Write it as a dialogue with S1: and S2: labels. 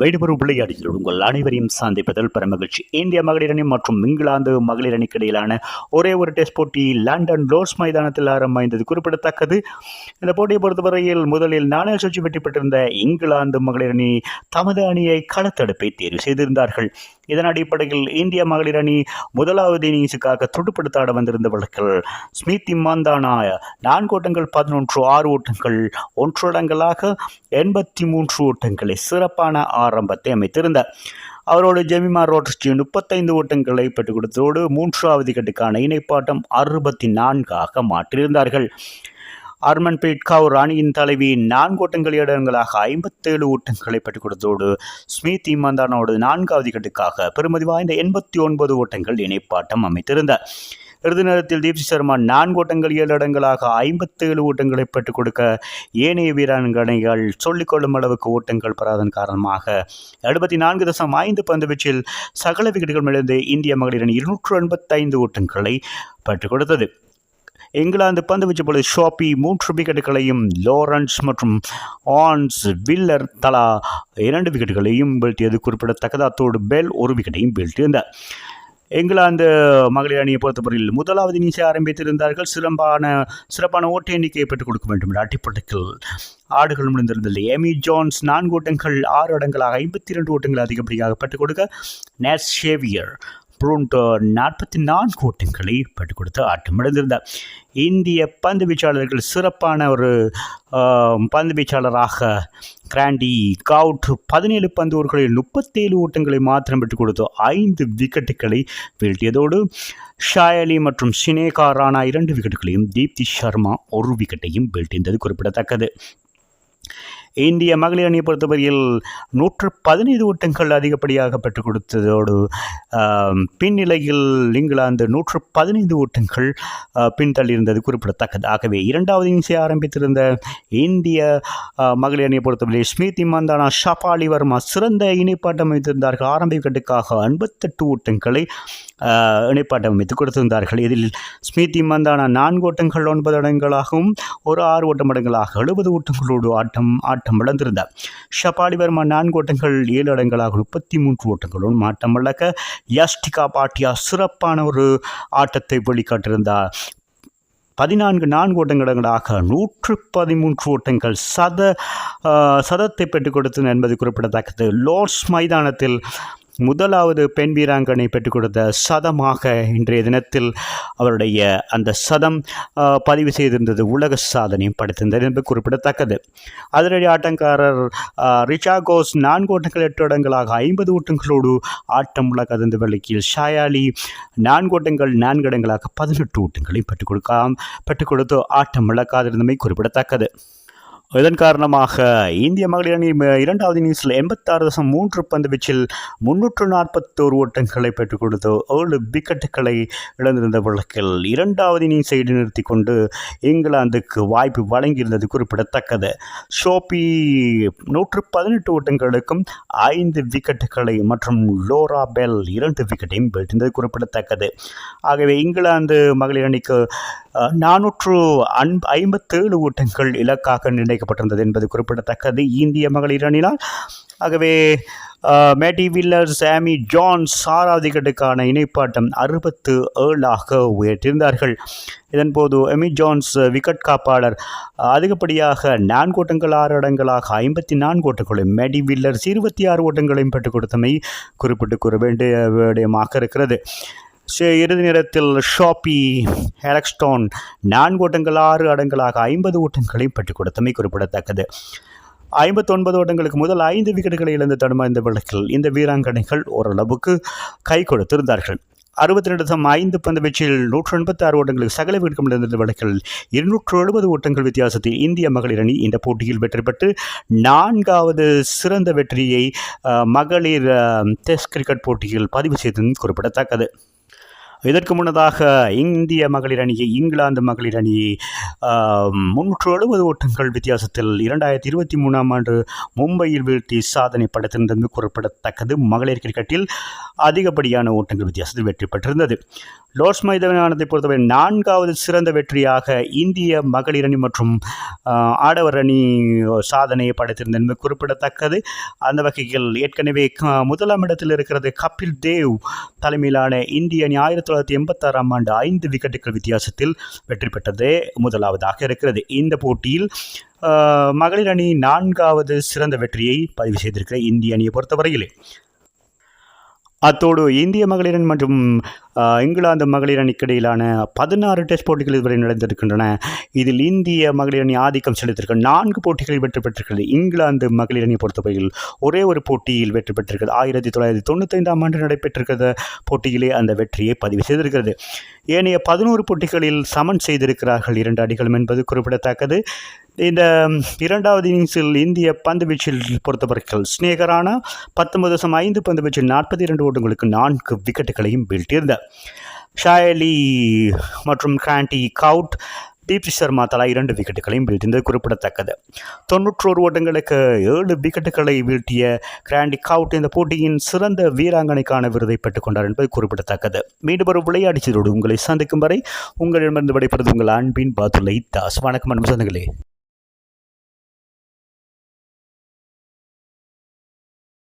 S1: வேண்டுபெறும் விளையாடிகள் உங்கள் அனைவரையும் சந்திப்பதில் பெருமகிழ்ச்சி. இந்திய மகளிர் அணி மற்றும் இங்கிலாந்து மகளிர் அணிக்கு இடையிலான ஒரே ஒரு டெஸ்ட் போட்டி லண்டன் ரோஸ் மைதானத்தில் ஆரம்பமாய்ந்தது குறிப்பிடத்தக்கது. இந்த போட்டியை பொறுத்தவரையில் முதலில் நாணய சுழற்சி வெற்றி பெற்றிருந்த இங்கிலாந்து மகளிர் அணி தமது அணியை களத்தடுப்பை தேர்வு செய்திருந்தார்கள். இதன் அடிப்படையில் இந்திய மகளிர் அணி முதலாவது இன்னிங்ஸுக்காக துடுப்படுத்தாட வந்திருந்தவர்கள் ஸ்மிருதி மந்தானா 4 ஓட்டங்கள் 11 6 ஓட்டங்கள் 1 இடங்களாக 83 ஓட்டங்களை சிறப்பான ஆரம்பத்தை அமைத்திருந்தார். அவரோடு ஜெமிமா ரோட்ரிச் 35 ஓட்டங்களை பெற்றுக் கொடுத்ததோடு 3வது விக்கெட்டுக்கான இணைப்பாட்டம் 64 மாற்றியிருந்தார்கள். ஹர்மன்பிரீத் கவுர் அணியின் தலைவி 4 ஓட்டங்கள் 7 இடங்களாக 57 ஓட்டங்களை பெற்றுக் கொடுத்ததோடு ஸ்மிருதி மந்தானாவோடு 4வது விக்கெட்டுக்காக பெறுமதி வாய்ந்த 89 ஓட்டங்கள் இணைப்பாட்டம் அமைத்திருந்தார். இறுதி நேரத்தில் தீப்தி சர்மா 4 ஓட்டங்கள் 7 இடங்களாக 57 ஓட்டங்களை பெற்றுக் கொடுக்க ஏனைய வீராங்கனைகள் சொல்லிக்கொள்ளும் அளவுக்கு ஓட்டங்கள் பெறாதன் காரணமாக 74.5 பந்து வீச்சில் சகல விக்கெட்டுகள் இழந்து இந்திய மகளிர் அணி 285 ஓட்டங்களை பெற்றுக் கொடுத்தது. இங்கிலாந்து பந்து வீச்சு பொழுது ஷாப்பி 3 விக்கெட்டுகளையும் லாரன்ஸ் மற்றும் ஆன்ஸ் வில்லர் தலா 2 விக்கெட்டுகளையும் வீழ்த்தியது குறிப்பிடத்தக்கது. அத்தோடு பெல் 1 விக்கெட்டையும் வீழ்த்தியிருந்தார். இங்கிலாந்து மகளிர் அணியை பொறுத்தவரையில் முதலாவது இன்னிங்ஸை ஆரம்பித்திருந்தார்கள். சிறப்பான ஓட்ட எண்ணிக்கையை பெற்றுக் கொடுக்க வேண்டும் என்ற அடிப்படையில் ஆடுகள் முடிந்திருந்தது. எமி ஜான்ஸ் 4 ஓட்டங்கள் 6 இடங்களாக 52 ஓட்டங்கள் அதிகப்படியாக பெற்றுக் கொடுக்க நேஸ் ஷேவியர் புரூண்டோ 44 ஓட்டங்களை பெற்றுக் கொடுத்து ஆட்டமிழந்திருந்தார். இந்திய பந்து வீச்சாளர்கள் சிறப்பான ஒரு பந்து வீச்சாளராக கிராண்டி கவுட் 17 பந்து ஓவர்களில் 37 ஓட்டங்களை மாத்திரம் பெற்றுக் கொடுத்து 5 விக்கெட்டுகளை வீழ்த்தியதோடு ஷாயலி மற்றும் சினேகா ராணா 2 விக்கெட்டுகளையும் தீப்தி சர்மா 1 விக்கெட்டையும் வீழ்த்தியது குறிப்பிடத்தக்கது. இந்திய மகளிர் அணியை பொறுத்தவரையில் 115 ஓட்டங்கள் அதிகப்படியாக பெற்றுக் கொடுத்ததோடு பின்னிலையில் இங்கிலாந்து 115 ஓட்டங்கள் பின்தள்ளியிருந்தது குறிப்பிடத்தக்கது. ஆகவே 2வது இன்னிங்ஸை ஆரம்பித்திருந்த இந்திய மகளிர் அணியை பொறுத்தவரையில் ஸ்மிருதி மந்தானா ஷபாலி வர்மா சிறந்த இணைப்பாட்டம் அமைத்திருந்தார்கள். ஆரம்ப விக்கெட்டுக்காக 58 ஓட்டங்களை இணைப்பாட்டம் அமைத்து கொடுத்திருந்தார்கள். இதில் ஸ்மிருதி மந்தானா 4 ஓட்டங்கள் 9 இடங்களாகவும் 6 ஓட்டம் இடங்களாக 70 ஓட்டங்களோடு ஆட்டம் இழந்திருந்தார். ஷபாலி வர்மா 4 ஓட்டங்கள் 7 இடங்களாக 33 ஓட்டங்களோடு ஆட்டம் இழக்க யாஸ்டிகா பாட்டியா சிறப்பான ஒரு ஆட்டத்தை வெளிக்காட்டியிருந்தார். 4 ஓட்டங்களாக 113 ஓட்டங்கள் சதத்தை பெற்றுக் கொடுத்தது என்பது குறிப்பிடத்தக்கது. லார்ட்ஸ் மைதானத்தில் முதலாவது பெண் வீராங்கனை பெற்றுக் கொடுத்த சதமாக இன்றைய தினத்தில் அவருடைய அந்த சதம் பதிவு செய்திருந்தது உலக சாதனையும் படைத்திருந்தது என்பது குறிப்பிடத்தக்கது. அதிரடி ஆட்டக்காரர் ரிச்சா கோஸ் 4 ஓட்டங்கள் 8 இடங்களாக 50 ஓட்டங்களோடு ஆட்டம் இழக்காத வேளையில் ஷாயாலி 4 ஓட்டங்கள் 4 இடங்களாக 18 ஓட்டங்களை பெற்றுக் கொடுத்து ஆட்டம் இழக்காதிருந்தமை குறிப்பிடத்தக்கது. இதன் காரணமாக இந்திய மகளிர் அணி 2வது இன்னிங்ஸில் 86.3 பந்து வீச்சில் 341 ஓட்டங்களை பெற்றுக் கொடுத்து 7 விக்கெட்டுகளை இழந்திருந்த வழக்கில் 2வது இன்னிங்ஸை இடைநிறுத்தி கொண்டு இங்கிலாந்துக்கு வாய்ப்பு வழங்கியிருந்தது குறிப்பிடத்தக்கது. ஷோபி 118 ஓட்டங்களுக்கும் 5 விக்கெட்டுகளை மற்றும் லோரா பெல் 2 விக்கெட்டையும் வீழ்த்தியது குறிப்பிடத்தக்கது. ஆகவே இங்கிலாந்து மகளிர் அணிக்கு 457 ஓட்டங்கள் இலக்காக நிர்ணயிக்கப்பட்டிருந்தது என்பது குறிப்பிடத்தக்கது இந்திய மகளிர் அணியினால். ஆகவே மேடி வில்லர் சாமி ஜான்ஸ் 6வது விக்கெட்டுக்கான இணைப்பாட்டம் 67 உயர்த்தியிருந்தார்கள். இதன்போது எமி ஜான்ஸ் விக்கெட் காப்பாளர் அதிகப்படியாக 4 ஓட்டங்கள் 6 இடங்களாக 54 ஓட்டங்களையும் மேடி வில்லர்ஸ் 26 ஓட்டங்களையும் பெற்றுக் கொடுத்தமை குறிப்பிட்டு கூற வேண்டிய விடயமாக இருக்கிறது. இறுதி நேரத்தில் ஷாப்பி ஹெலக்ஸ்டோன் 4 ஓட்டங்கள் 6 இடங்களாக 50 ஓட்டங்களையும் பெற்றுக் கொடுத்தமை குறிப்பிடத்தக்கது. 59 ஓட்டங்களுக்கு முதல் 5 விக்கெட்டுகளை இழந்து தடுமாறிந்த வழக்கில் இந்த வீராங்கனைகள் ஓரளவுக்கு கை கொடுத்திருந்தார்கள். 62.5 பந்து வீச்சில் 186 ஓட்டங்களுக்கு சகல விக்கெட்டுகள் இழந்த வழக்கில் 270 ஓட்டங்கள் வித்தியாசத்தில் இந்திய மகளிர் அணி இந்த போட்டியில் வெற்றி பெற்று 4வது சிறந்த வெற்றியை மகளிர் டெஸ்ட் கிரிக்கெட் போட்டியில் பதிவு செய்ததும் குறிப்பிடத்தக்கது. இதற்கு முன்னதாக இந்திய மகளிர் அணியை இங்கிலாந்து மகளிர் அணியை 370 ஓட்டங்கள் வித்தியாசத்தில் 2023ஆம் ஆண்டு மும்பையில் வீழ்த்தி சாதனை படைத்திருந்தது குறிப்பிடத்தக்கது. மகளிர் கிரிக்கெட்டில் அதிகப்படியான ஓட்டங்கள் வித்தியாசத்தில் வெற்றி பெற்றிருந்தது. லார்ட்ஸ் மைதானத்தை பொறுத்தவரை 4வது சிறந்த வெற்றியாக இந்திய மகளிர் அணி மற்றும் ஆடவர் அணி சாதனையை படைத்திருந்தது குறிப்பிடத்தக்கது. அந்த வகையில் ஏற்கனவே முதலாம் இடத்தில் இருக்கிறது கபில் தேவ் தலைமையிலான இந்திய அணி 1986ஆம் ஆண்டு 5 விக்கெட்டுகள் வித்தியாசத்தில் வெற்றி பெற்றதே முதலாவதாக இருக்கிறது. இந்த போட்டியில் மகளிர் அணி 4வது சிறந்த வெற்றியை பதிவு செய்திருக்கிற இந்திய அணியை பொறுத்தவரையிலே. அத்தோடு இந்திய மகளிர் அணி மற்றும் இங்கிலாந்து மகளிர் அணிக்கு இடையிலான 16 டெஸ்ட் போட்டிகள் இதுவரை நடந்திருக்கின்றன. இதில் இந்திய மகளிர் அணி ஆதிக்கம் செலுத்தியிருக்க 4 போட்டிகளில் வெற்றி பெற்றிருக்கிறது. இங்கிலாந்து மகளிர் அணியை பொறுத்தவரையில் ஒரே ஒரு போட்டியில் வெற்றி பெற்றிருக்கிறது. 1995ஆம் ஆண்டு நடைபெற்றிருக்கிற போட்டியிலே அந்த வெற்றியை பதிவு செய்திருக்கிறது. ஏனைய 11 போட்டிகளில் சமன் செய்திருக்கிறார்கள் 2 அணிகளும் என்பது குறிப்பிடத்தக்கது. இந்த 2வது இன்னிங்ஸில் இந்திய பந்து வீச்சில் பொறுத்தவரையில் ஸ்னேகரானா 19.5 பந்து வீச்சில் 42 ஓட்டங்களுக்கு 4 விக்கெட்டுகளையும் வீழ்த்தியிருந்தார். ஷாயலி மற்றும் கிராண்டி கவுட், தீப்தி சர்மா தலா 2 விக்கெட்டுகளையும் வீழ்த்தியது குறிப்பிடத்தக்கது. 91 ஓட்டங்களுக்கு 7 விக்கெட்டுகளை வீழ்த்திய கிராண்டி கவுட் இந்த போட்டியின் சிறந்த வீராங்கனைக்கான விருதை பெற்றுக்கொண்டார் என்பது குறிப்பிடத்தக்கது. மீண்டும் ஒரு விளையாட்டு செய்தியோடு உங்களை சந்திக்கும் வரை உங்களிடமிருந்து விடைபெறுவது உங்கள் அன்பின் பாதுலை தாஸ். வணக்கம் அன்பு சொந்தங்களே.